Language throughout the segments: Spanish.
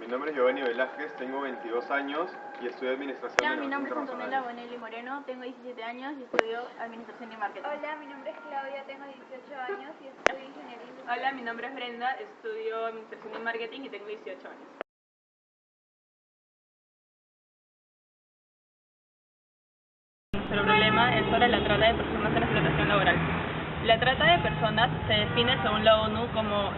nombre es Giovanni Velázquez, tengo 22 años y estudio Administración Hola, de mi nombre es Negocios Antonella Bonelli Moreno, tengo 17 años y estudio Administración y Marketing. Hola, mi nombre es Claudia, tengo 18 años y estudio Ingeniería Industrial. Hola, mi nombre es Brenda, estudio Administración y Marketing y tengo 18 años. Nuestro problema es sobre la trata de personas en explotación laboral. La trata de personas se define según la ONU como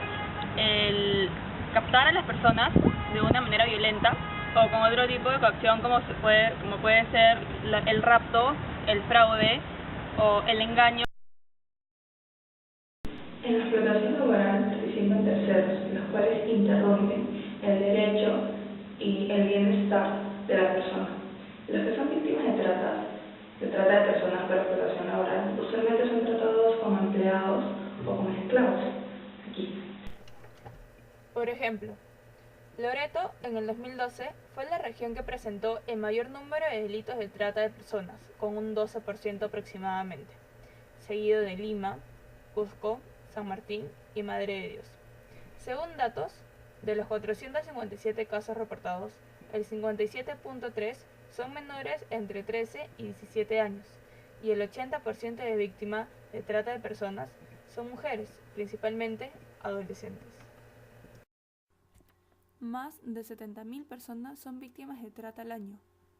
el captar a las personas de una manera violenta o con otro tipo de coacción como puede ser el rapto, el fraude o el engaño. En la explotación laboral participan terceros, los cuales interrumpen el derecho y el bienestar de la persona. Los que son víctimas de trata de personas por explotación laboral usualmente son tratados como empleados o como esclavos. Aquí. Por ejemplo, Loreto en el 2012 fue la región que presentó el mayor número de delitos de trata de personas, con un 12% aproximadamente, seguido de Lima, Cusco, San Martín y Madre de Dios. Según datos, de los 457 casos reportados, el 57.3 son menores entre 13 y 17 años, y el 80% de víctimas de trata de personas son mujeres, principalmente adolescentes. Más de 70.000 personas son víctimas de trata al año,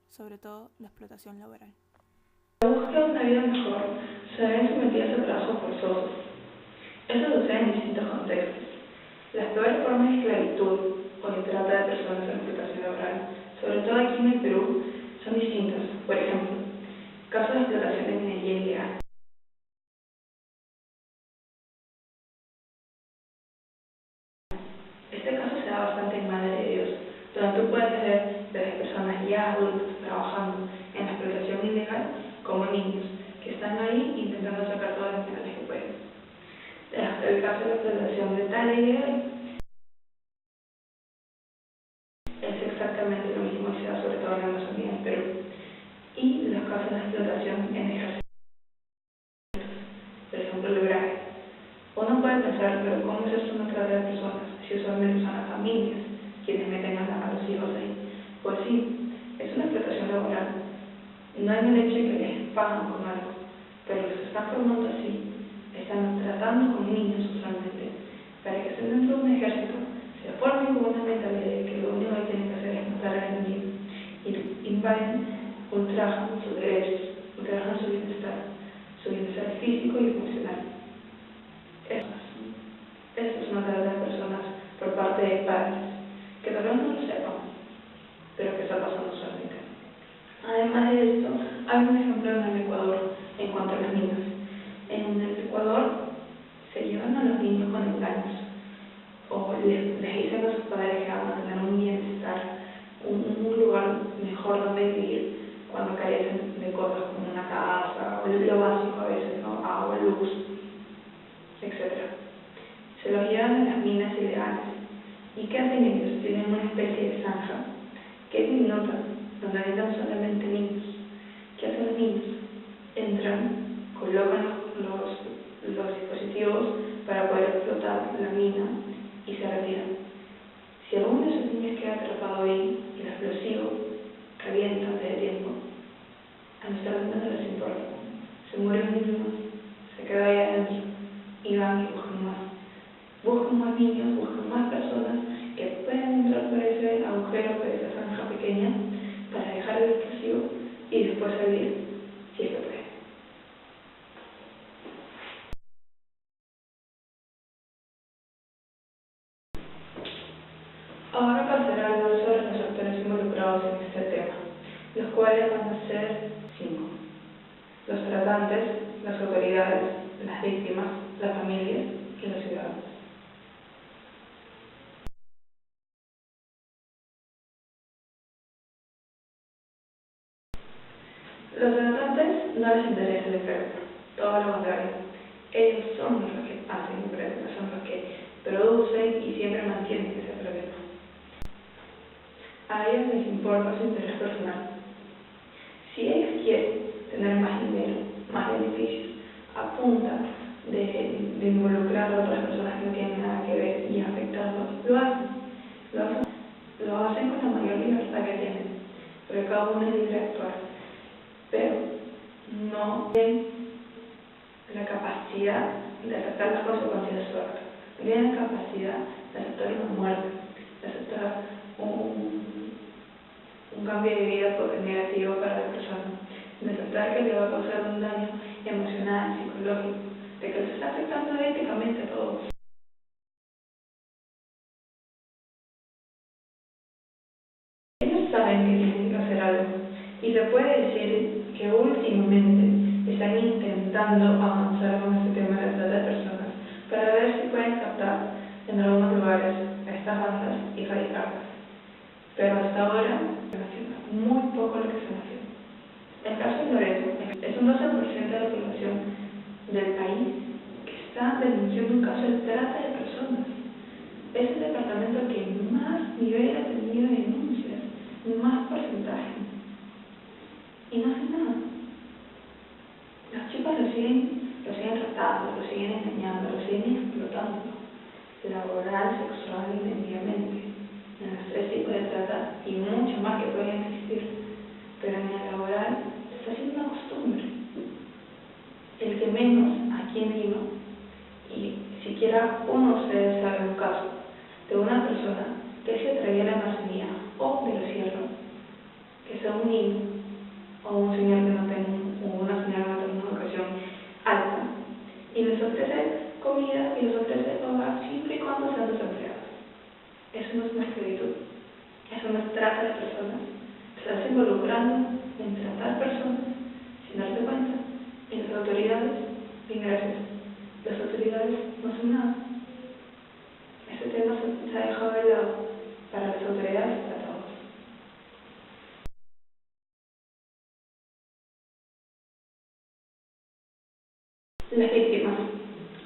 sobre todo la explotación laboral. Para buscar una vida mejor, se ven sometidas a trabajos forzosos. Esto sucede en distintos contextos. Las peores formas de esclavitud o de trata de personas en explotación laboral, sobre todo aquí en el Perú, son distintas. Por ejemplo, casos de explotación de minería ilegal. Este caso se da bastante en Madre de Dios, donde tú puedes ver desde personas ya adultas trabajando en la explotación ilegal como niños que están ahí intentando sacar todas las minerales que pueden. El caso de la explotación de tal ilegal es exactamente lo mismo que se da sobre todo en la Amazonía del Perú. Y los casos de explotación en ejército, por ejemplo el brague. Uno puede pensar, pero ¿cómo es esto una trata de personas? Si usualmente son las familias quienes meten a los hijos ahí. Pues sí, es una explotación laboral. No en el hecho de que les pagan con algo, pero los están formando así, están tratando con niños usualmente, para que estén dentro de un ejército, se formen con una mentalidad de que lo único que tienen que hacer es matar a alguien y invaden, ultrajan sus derechos, ultrajan su bienestar físico y emocional. Esto es una trata de personas por parte de padres, que tal vez no lo sepan, pero que está pasando usualmente. Además de esto, hay un ejemplo en el Ecuador en cuanto a los niños. En el Ecuador se llevan a los niños con engaños, o les dicen a sus padres que van a tener un bienestar, un lugar mejor donde vivir, cuando carecen de cosas como una casa, o lo básico a veces, ¿no? Agua, luz, etc. Se los llevan a las minas ilegales. ¿Y qué hacen ellos? Tienen una especie de zanja que es diminuta, donde entran solamente niños. ¿Qué hacen los niños? Entran, colocan los dispositivos para poder explotar la mina y se retiran. Si alguno de esos niños queda atrapado ahí y el explosivo revienta antes de tiempo, a nuestras minas no les importa. Se muere un niño más, se queda ahí adentro y van y buscan más. Buscan más niños, buscan más personas que puedan entrar por ese agujero, por esa zanja pequeña, para dejar el explosivo y después salir, si es que pueden. Ahora pasaré a hablar sobre los actores involucrados en este tema, los cuales van a ser 5. Los tratantes, las autoridades, las víctimas, las familias y los ciudadanos. Los tratantes no les interesa el efecto, todo lo contrario. Ellos son los que hacen el problema, son los que producen y siempre mantienen ese problema. A ellos les importa su interés personal. Si ellos quieren tener más dinero, más beneficios, a punta de involucrar a otras personas que no tienen nada que ver y afectarlos, lo hacen capacidad de aceptar las consecuencias de su acto, no tienen la capacidad de aceptar una muerte, de aceptar un cambio de vida negativo para la persona, de aceptar que le va a causar un daño emocional, psicológico, de que se está afectando éticamente a todos. Ellos saben que tienen que hacer algo y se puede decir que últimamente están intentando avanzar con este tema de la trata de personas para ver si pueden captar en algunos lugares a estas bandas y erradicarlas. Pero hasta ahora están haciendo muy poco lo que están haciendo. El caso de Loreto es un 12% de la población del país que está denunciando un caso de trata de personas. Es el departamento que más nivel ha tenido de denuncias, más porcentaje. Y no hace nada. Los chicos lo siguen tratando, lo siguen engañando, lo siguen explotando, laboral, sexual y mentalmente. En los 3 tipos de trata y mucho más que pueden existir. Pero en el laboral se está haciendo una costumbre. El que menos aquí en Lima, y siquiera uno de ustedes sabe un caso de una persona que se atraía a la Amazonía o de la sierra, que sea un niño o un señor que no tenga, o una señora que no tenga una educación alta, y les ofrece comida y les ofrece hogar siempre y cuando sean desempleados. Eso no es una esclavitud, eso no es trata de personas. Estás involucrando en tratar personas sin darte cuenta, y las autoridades, bien gracias, las autoridades no hacen nada. Ese tema se ha dejado de lado para las autoridades y para todos. Las víctimas,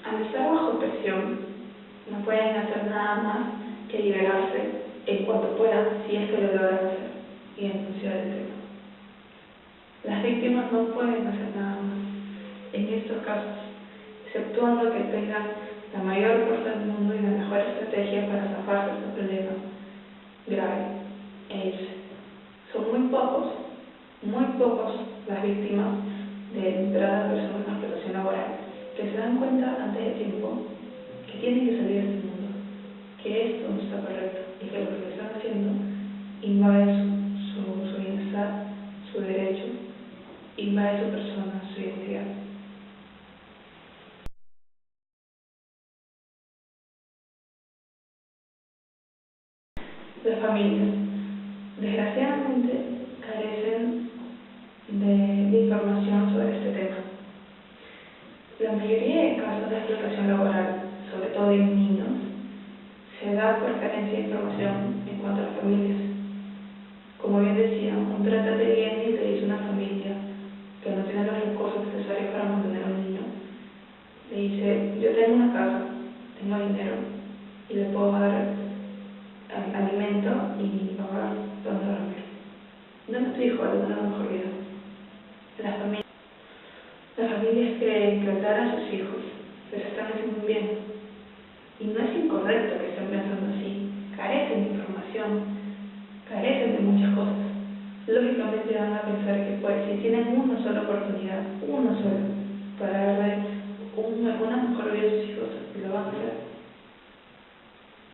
al estar bajo presión, no pueden hacer nada más que liberarse en cuanto puedan, si es que lo logran hacer, y denunciar el tema. Las víctimas no pueden hacer nada más en estos casos, exceptuando que tengan la mayor fuerza del mundo y la mejor estrategia para zafarse de este problema grave. Son muy pocos las víctimas de trata de personas en explotación laboral que se dan cuenta antes de tiempo que tienen que salir de este mundo, que esto no está correcto y que lo que están haciendo invade su bienestar, su derecho, invade su persona, su identidad. Las familias, desgraciadamente, carecen de información sobre este tema. La mayoría de casos de explotación laboral, sobre todo en niños, se da por carencia de información en cuanto a las familias. Como bien decía, un tratante viene y te dice una familia que no tiene los recursos necesarios para mantener a un niño. Le dice, yo tengo una casa, tengo dinero y le puedo dar alimento y pagar donde dormir. Dame a tu hijo a tener una mejor vida. Las familias creen que al dar a sus hijos les están haciendo un bien. Y no es incorrecto que estén pensando así. Carecen de información, carecen de muchas cosas. Lógicamente van a pensar que pues, si tienen una sola oportunidad, una sola, para darle una mejor vida a sus hijos, lo van a hacer.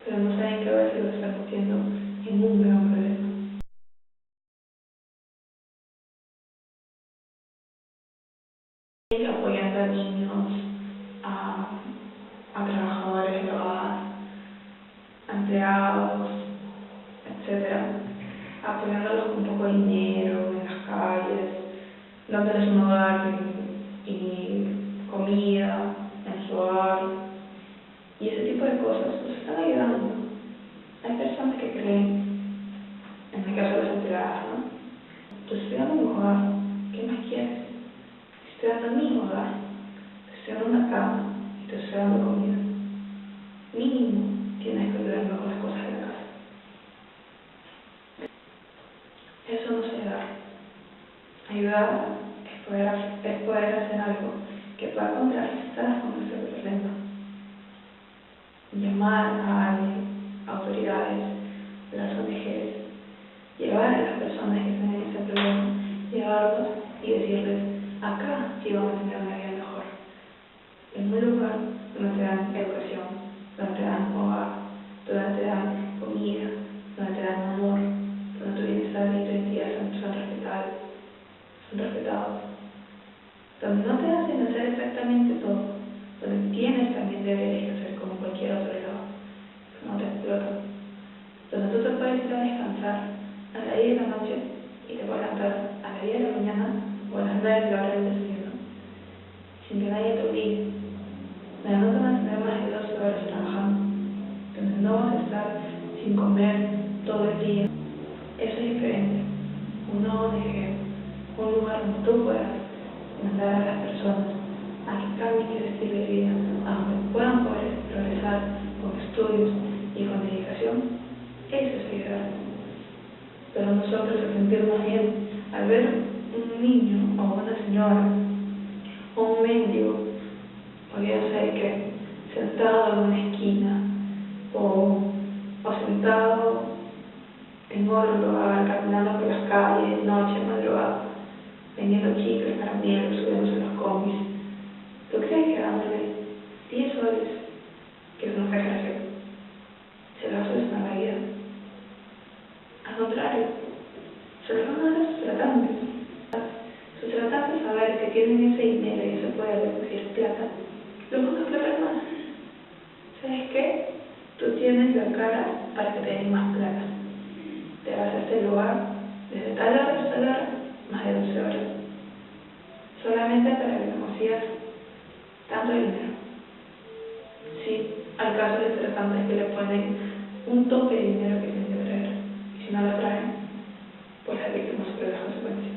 Pero no saben que a veces lo están metiendo en un gran problema. Apoyando a niños, a trabajadores del hogar, a empleados, etcétera, apoyándolos con un poco de dinero en las calles, dándoles un hogar y comida en su hogar, y ese tipo de cosas los están ayudando. Hay personas que creen, en el caso de las empleadas, ¿no? Te estoy dando un hogar, ¿qué más quieres? Te estoy dando mi hogar, te estoy dando una cama y te estoy dando comida. Mínimo tienes que ayudarme con las cosas de la casa. Eso no se da. Ayudar es poder hacer algo que pueda contrarrestar con ese problema. Llamar a alguien, autoridades, las ONGs, llevar a las personas que están en ese problema, llevarlos y decirles, acá sí vamos a tener una vida mejor. todo, donde tienes también deberes que hacer como cualquier otro lado, no te explotan, donde tú te puedes ir a descansar a las 10 de la noche y te puedes levantar a las 10 de la mañana o a las 9 de la hora del desayuno, sin que nadie te obligue, donde no te van a tener más de 12 horas trabajando, donde no vas a estar sin comer todo el día. Eso es diferente, un nuevo ONG, un lugar donde tú puedas mandar a las personas a que cambien ese estilo de vida, a donde puedan poder progresar con estudios y con dedicación. Eso es ayudar. Pero nosotros, al sentirnos bien, al ver un niño o una señora o un mendigo, o ya sé que sentado en una esquina o sentado en otro lugar, caminando por las calles de noche, madrugada, vendiendo chicles, caramelos, subiéndose los combis, ¿tú crees que dándole 10 soles, que es una exageración, se lo hace una la vida? Al contrario, se lo van a dar a sus tratantes. Sus tratantes, a ver que tienen ese dinero y ese poder de decir plata, lo van a explotar más. ¿Sabes qué? Tú tienes la cara para que te den más plata. Te vas a este lugar desde tal hora hasta tal hora, más de 12 horas, solamente para que no consigas tanto dinero. Sí, hay casos de tratantes que le ponen un tope de dinero que tienen que traer, y si no lo traen, pues la víctima sufre las consecuencias.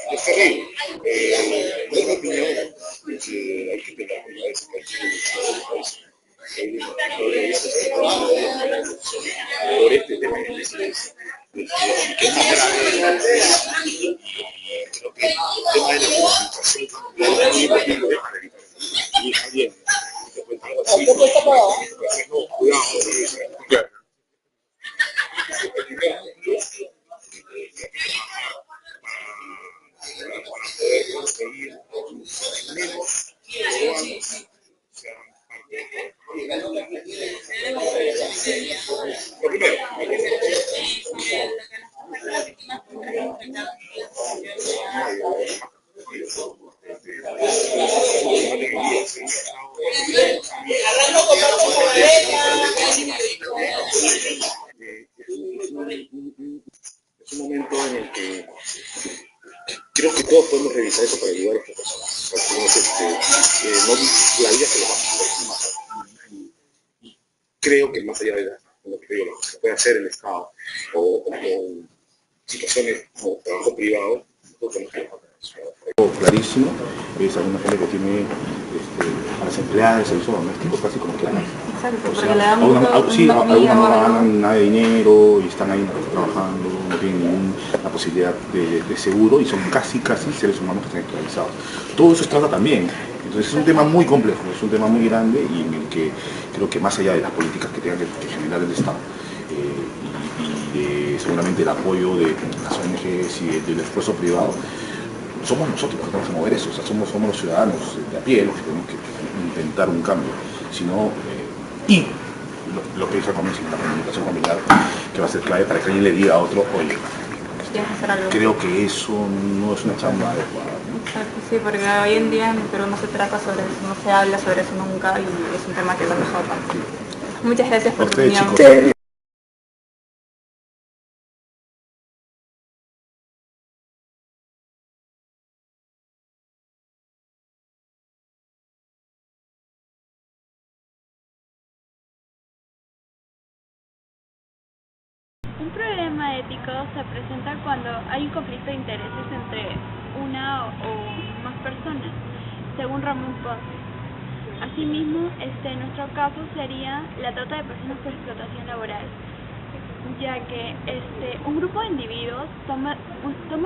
Es terrible. En mi opinión, hay que intentar cambiar ese país. Por este tema que dices, que es más grave, creo que el tema de la comunicación familiar es muy importante para evitar y alguien te cuenta algo así, no, cuidado, para poder conseguir alimentos peruanos sean parte lo primero, es un momento en el que creo que todos podemos revisar eso para ayudar a estas personas. O sea, no, la vida se lo va a hacer. Creo que más allá de lo que digo, lo que se puede hacer en el Estado o situaciones como trabajo privado, no tenemos que dejar clarísimo, es alguna gente que tiene a las empleadas de servicio doméstico casi como que Exacto, o porque sea, le dan algunas no ganan nada de dinero y están ahí trabajando, no tienen ninguna posibilidad de seguro y son casi seres humanos que están esclavizados. Todo eso se trata también. Entonces es un tema muy complejo, es un tema muy grande y en el que creo que más allá de las políticas que tenga que generar el Estado y seguramente el apoyo de las ONGs y del esfuerzo privado, somos nosotros los que tenemos que mover eso, o sea, somos los ciudadanos de a pie los que tenemos que intentar un cambio, sino, y lo que dice al comienzo, la comunicación familiar, que va a ser clave para que alguien le diga a otro, oye, creo que eso no es una chamba adecuada. Exacto, sí, porque hoy en día en Perú no se trata sobre eso, no se habla sobre eso nunca y es un tema que lo han dejado aparte. Muchas gracias por tu opinión. Chicos. Un problema ético se presenta cuando hay un conflicto de intereses entre una o más personas, según Ramón Ponce. Asimismo, en nuestro caso sería la trata de personas por explotación laboral, ya que un grupo de individuos toma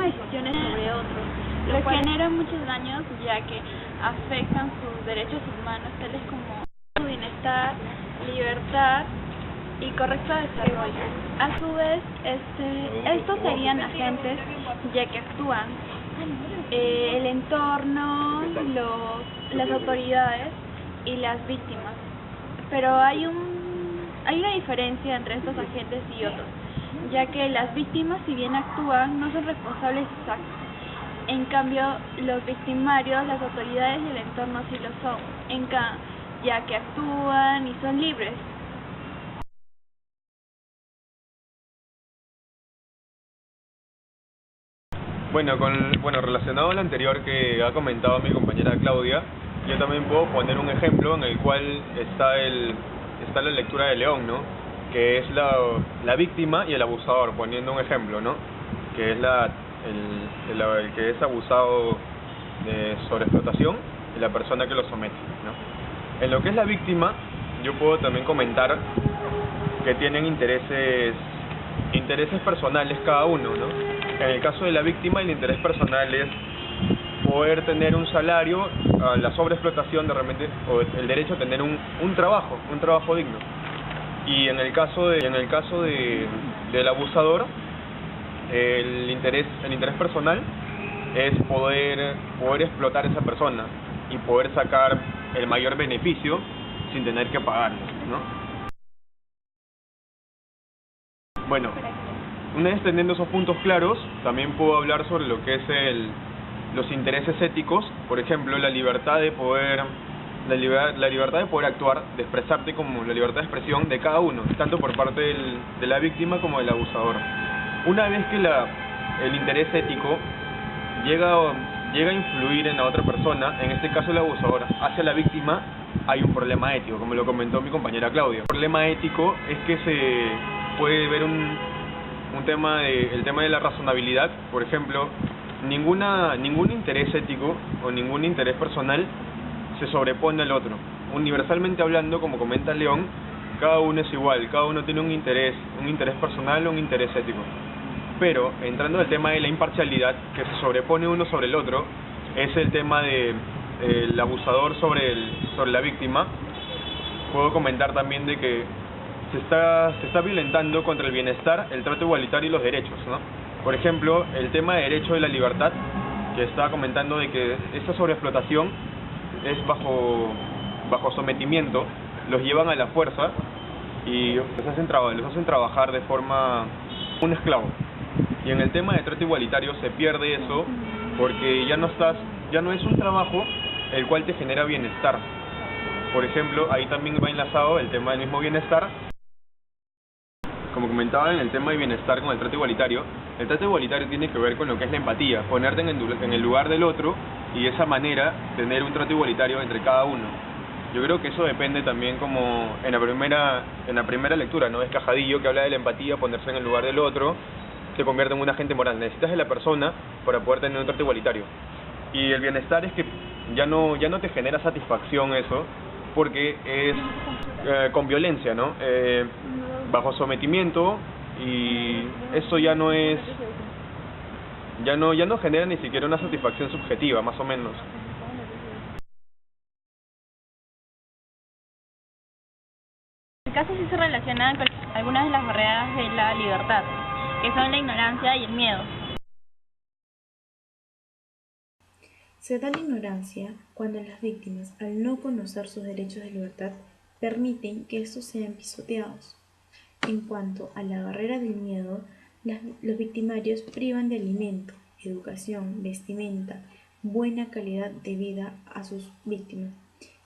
decisiones sobre otros, lo que genera muchos daños, ya que afectan sus derechos humanos, tales como su bienestar, libertad y correcto desarrollo. A su vez, estos serían agentes, ya que actúan el entorno, las autoridades y las víctimas. Pero hay una diferencia entre estos agentes y otros, ya que las víctimas, si bien actúan, no son responsables de sus actos. En cambio, los victimarios, las autoridades y el entorno sí lo son, ya que actúan y son libres. Bueno, relacionado a lo anterior que ha comentado mi compañera Claudia, yo también puedo poner un ejemplo en el cual está la lectura de León, ¿no? Que es la víctima y el abusador, poniendo un ejemplo, ¿no? Que es el que es abusado de sobreexplotación y la persona que lo somete, ¿no? En lo que es la víctima, yo puedo también comentar que tienen intereses personales cada uno, ¿no? En el caso de la víctima, el interés personal es poder tener un salario, la sobreexplotación de repente, o el derecho a tener un trabajo digno. Y en el caso del abusador, el interés personal es poder explotar a esa persona y poder sacar el mayor beneficio sin tener que pagarlo, ¿no? Bueno, una vez teniendo esos puntos claros, también puedo hablar sobre lo que es los intereses éticos, por ejemplo, la libertad de poder actuar, de expresarte, como la libertad de expresión de cada uno, tanto por parte de la víctima como del abusador. Una vez que el interés ético llega a influir en la otra persona, en este caso el abusador, hacia la víctima, hay un problema ético, como lo comentó mi compañera Claudia. El problema ético es que se puede ver el tema de la razonabilidad. Por ejemplo, ningún interés ético o ningún interés personal se sobrepone al otro. Universalmente hablando, como comenta León, cada uno es igual, cada uno tiene un interés personal o un interés ético. Pero, entrando al tema de la imparcialidad, que se sobrepone uno sobre el otro, es el tema del abusador sobre la víctima. Puedo comentar también de que se está violentando contra el bienestar, el trato igualitario y los derechos, ¿no? Por ejemplo, el tema de derecho de la libertad, que estaba comentando de que esta sobreexplotación es bajo sometimiento, los llevan a la fuerza y los hacen trabajar de forma un esclavo. Y en el tema de trato igualitario se pierde eso, porque ya no es un trabajo el cual te genera bienestar. Por ejemplo, ahí también va enlazado el tema del mismo bienestar. Como comentaba, en el tema de bienestar con el trato igualitario tiene que ver con lo que es la empatía, ponerte en el lugar del otro y de esa manera tener un trato igualitario entre cada uno. Yo creo que eso depende también, como en la primera lectura, ¿no? Es Cajadillo, que habla de la empatía, ponerse en el lugar del otro, te convierte en un agente moral. Necesitas de la persona para poder tener un trato igualitario. Y el bienestar es que ya no te genera satisfacción eso, porque es con violencia, ¿no? Bajo sometimiento, y eso ya no genera ni siquiera una satisfacción subjetiva, más o menos. En caso sí se relacionan con algunas de las barreras de la libertad, que son la ignorancia y el miedo. Se da la ignorancia cuando las víctimas, al no conocer sus derechos de libertad, permiten que estos sean pisoteados. En cuanto a la barrera del miedo, los victimarios privan de alimento, educación, vestimenta, buena calidad de vida a sus víctimas.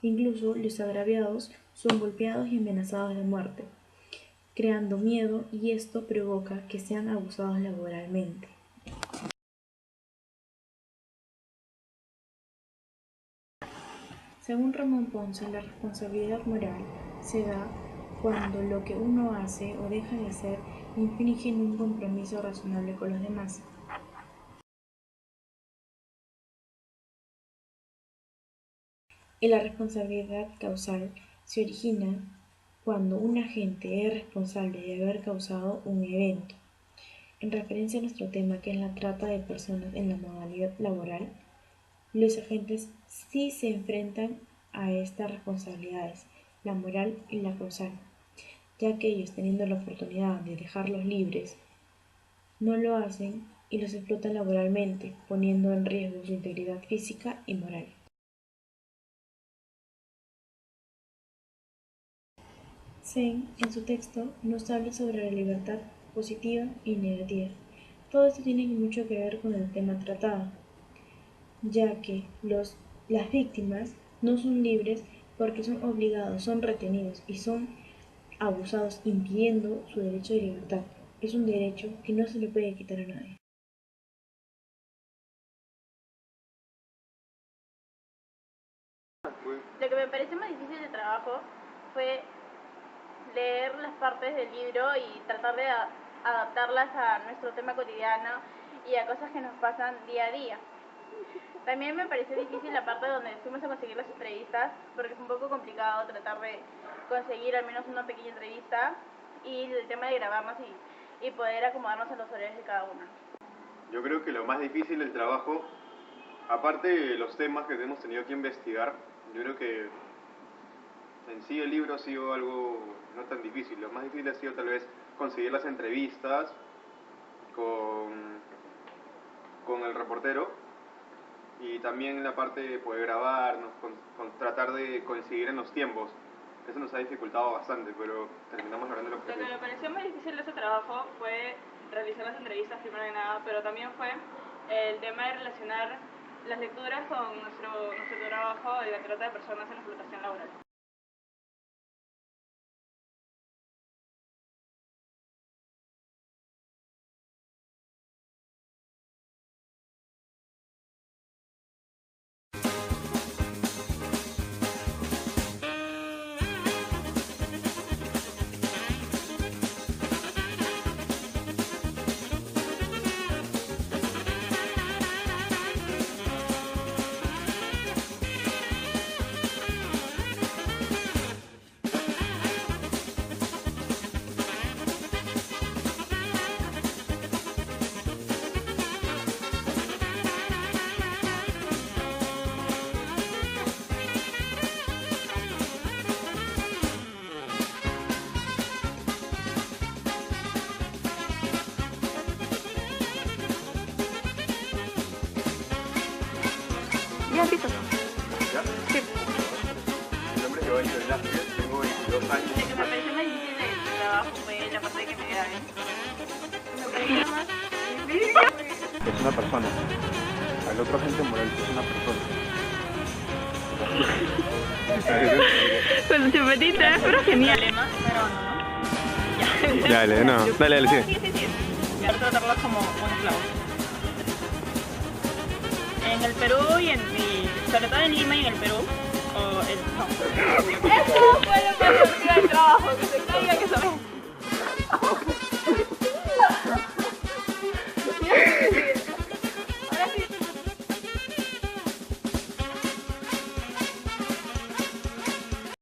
Incluso los agraviados son golpeados y amenazados de muerte, creando miedo, y esto provoca que sean abusados laboralmente. Según Ramón Ponce, la responsabilidad moral se da cuando lo que uno hace o deja de hacer infringen un compromiso razonable con los demás. Y la responsabilidad causal se origina cuando un agente es responsable de haber causado un evento. En referencia a nuestro tema, que es la trata de personas en la modalidad laboral, los agentes sí se enfrentan a estas responsabilidades, la moral y la causal, ya que ellos, teniendo la oportunidad de dejarlos libres, no lo hacen y los explotan laboralmente, poniendo en riesgo su integridad física y moral. Sen, en su texto, nos habla sobre la libertad positiva y negativa. Todo esto tiene mucho que ver con el tema tratado, ya que las víctimas no son libres porque son obligados, son retenidos y son abusados, impidiendo su derecho de libertad. Es un derecho que no se le puede quitar a nadie. Lo que me pareció más difícil del trabajo fue leer las partes del libro y tratar de adaptarlas a nuestro tema cotidiano y a cosas que nos pasan día a día. También me pareció difícil la parte donde fuimos a conseguir las entrevistas, porque es un poco complicado tratar de conseguir al menos una pequeña entrevista y el tema de grabarnos y poder acomodarnos a los horarios de cada uno. Yo creo que lo más difícil del trabajo, aparte de los temas que hemos tenido que investigar, yo creo que en sí el libro ha sido algo no tan difícil. Lo más difícil ha sido tal vez conseguir las entrevistas con el reportero y también la parte de poder grabarnos, tratar de coincidir en los tiempos. Eso nos ha dificultado bastante, pero terminamos logrando el objetivo. Lo que me pareció muy difícil de ese trabajo fue realizar las entrevistas primero que nada, pero también fue el tema de relacionar las lecturas con nuestro trabajo de la trata de personas en la explotación laboral. Ya empiezo. ¿Ya? Sí. Mi nombre es Giovanni Velázquez, tengo 22 años. Lo que me pareció más difícil del trabajo fue la parte de que me graben. Me pareció más difícil. Es una persona. Al otro agente moral es una persona. Con chupetita, pero genial. Lema, pero no, ¿no? Dale, no. Dale, sigue. Sí. Ya tratarlos como un esclavo. En el Perú y sobre todo en Lima y en el Perú, no. Eso fue lo más divertido del trabajo, que se caiga, que se